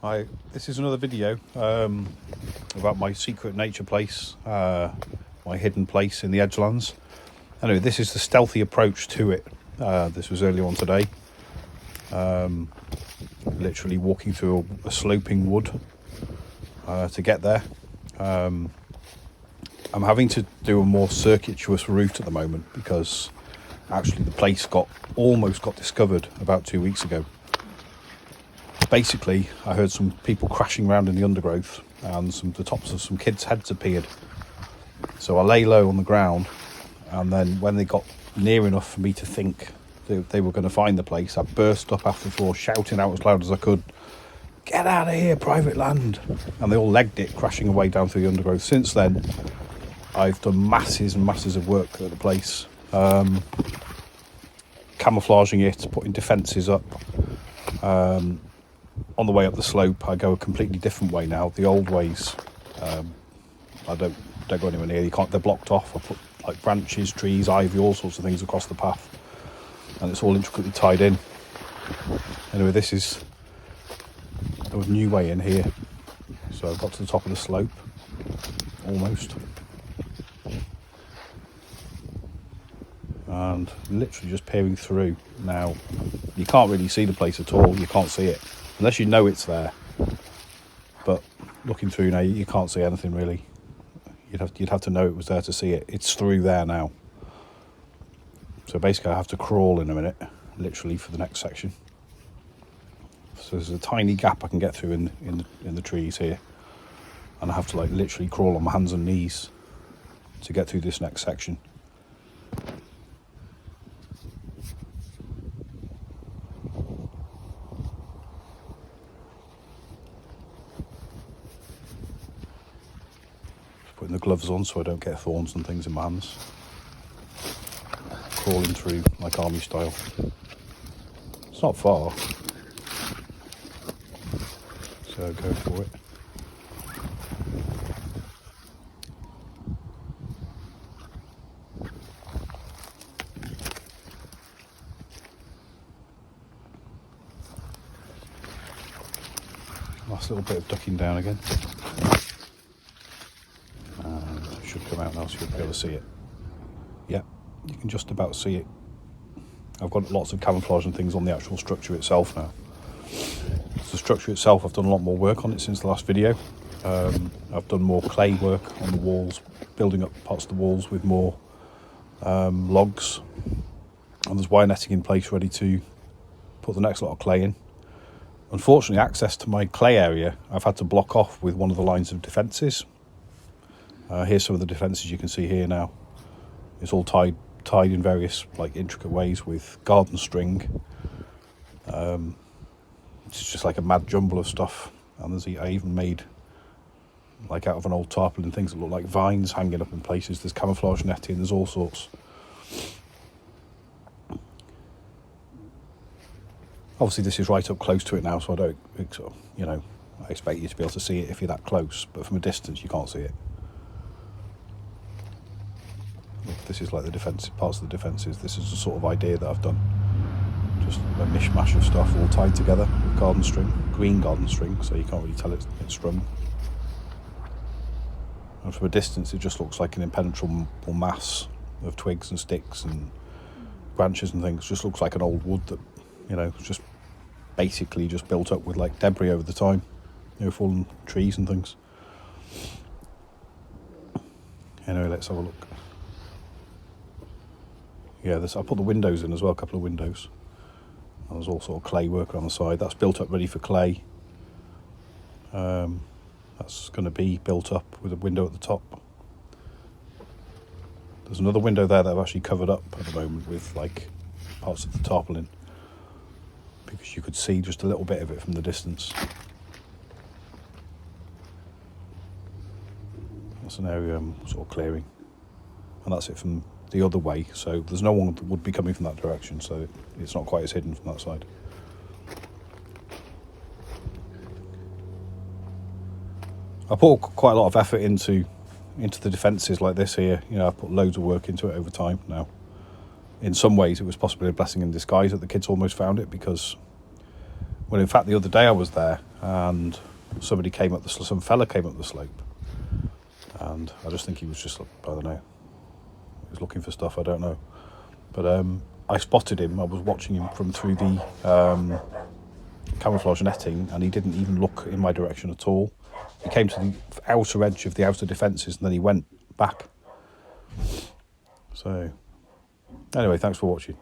This is another video about my secret nature place, my hidden place in the Edgelands. Anyway, this is the stealthy approach to it. This was earlier on today. Literally walking through a sloping wood to get there. I'm having to do a more circuitous route at the moment because actually the place almost got discovered about 2 weeks ago. Basically, I heard some people crashing around in the undergrowth and the tops of some kids' heads appeared. So I lay low on the ground, and then when they got near enough for me to think they were going to find the place, I burst up after the floor, shouting out as loud as I could, "Get out of here, private land!" And they all legged it, crashing away down through the undergrowth. Since then, I've done masses and masses of work at the place, camouflaging it, putting defences up. On the way up the slope, I go a completely different way now. The old ways, I don't go anywhere near. They're blocked off. I put like branches, trees, ivy, all sorts of things across the path, and it's all intricately tied in. Anyway, there was a new way in here. So I got to the top of the slope, almost, and literally just peering through. Now, you can't really see the place at all. You can't see it unless you know it's there. But looking through now, you can't see anything really. You'd have to know it was there to see it. It's through there now. So basically, I have to crawl in a minute, literally, for the next section. So there's a tiny gap I can get through in the trees here, and I have to like literally crawl on my hands and knees to get through this next section. Putting the gloves on so I don't get thorns and things in my hands. Crawling through like army style. It's not far, so go for it. Last little bit of ducking down again. Should come out now, so you'll be able to see it. Yeah, you can just about see it. I've got lots of camouflage and things on the actual structure itself now. The structure itself, I've done a lot more work on it since the last video. I've done more clay work on the walls, building up parts of the walls with more logs, and there's wire netting in place ready to put the next lot of clay in. Unfortunately, access to my clay area I've had to block off with one of the lines of defences. Here's some of the defences you can see here now. It's all tied in various like intricate ways with garden string. It's just like a mad jumble of stuff. And I even made, like out of an old tarpaulin, things that look like vines hanging up in places. There's camouflage netting, there's all sorts. Obviously this is right up close to it now, so I don't, I expect you to be able to see it if you're that close, but from a distance you can't see it. This is like the defensive parts of the defences. This is the sort of idea that I've done. Just a mishmash of stuff all tied together with garden string, green garden string, so you can't really tell it's strung. And from a distance, it just looks like an impenetrable mass of twigs and sticks and branches and things. It just looks like an old wood that, just basically just built up with like debris over the time, fallen trees and things. Anyway, let's have a look. Yeah, I put the windows in as well, a couple of windows. And there's all sort of clay work on the side. That's built up ready for clay. That's going to be built up with a window at the top. There's another window there that I've actually covered up at the moment with like parts of the tarpaulin, because you could see just a little bit of it from the distance. That's an area I'm sort of clearing. And that's it from the other way, so there's no one that would be coming from that direction, so it's not quite as hidden from that side. I put quite a lot of effort into the defences like this here. I've put loads of work into it over time now. In some ways it was possibly a blessing in disguise that the kids almost found it, because When in fact the other day I was there and some fella came up the slope, and I just think he was just, I don't know, he was looking for stuff, I don't know. But I spotted him. I was watching him from through the camouflage netting, and he didn't even look in my direction at all. He came to the outer edge of the outer defences, and then he went back. So, anyway, thanks for watching.